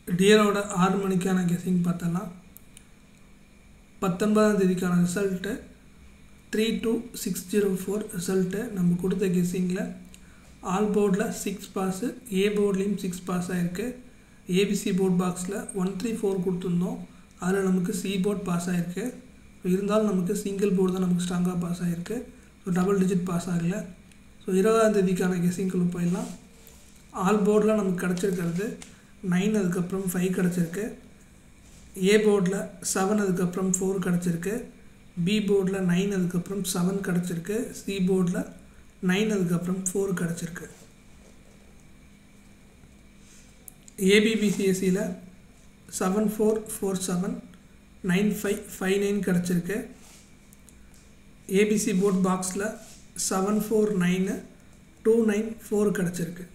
டியரோட 6 மணிக்கான கெஸிங் பார்த்தோன்னா 19ஆம் தேதிக்கான result 32604 result நம்ம கொடுத்த கெஸிங்கில் ஆல் போர்டில் 6 பாஸு, ஏ போர்ட்லேயும் 6 பாஸ் ஆகிருக்கு. ஏபிசி போர்ட் பாக்ஸில் 134 கொடுத்துருந்தோம், அதில் நமக்கு சி போர்ட் பாஸ் ஆகிருக்கு. இருந்தாலும் நமக்கு சிங்கிள் போர்டு தான் நமக்கு ஸ்ட்ராங்காக பாஸ் ஆகிருக்கு. ஸோ டபுள் டிஜிட் பாஸ் ஆகலை. ஸோ 20ஆம் தேதிக்கான கெஸிங்குள்ளே போயிடலாம். ஆல் போர்டில் நமக்கு கிடச்சிருக்கிறது 9, அதுக்கப்புறம் 5 கிடச்சிருக்கு. ஏ போர்டில் 7, அதுக்கப்புறம் 4 கிடச்சிருக்கு. பி போர்டில் 9, அதுக்கப்புறம் 7 கிடச்சிருக்கு. சி போர்டில் 9, அதுக்கப்புறம் 4 கிடச்சிருக்கு. ஏபிபிசிஎஸ்சியில் 7447 9559 கிடச்சிருக்கு. ஏபிசி போர்ட் பாக்ஸில் 749 294 கிடச்சிருக்கு.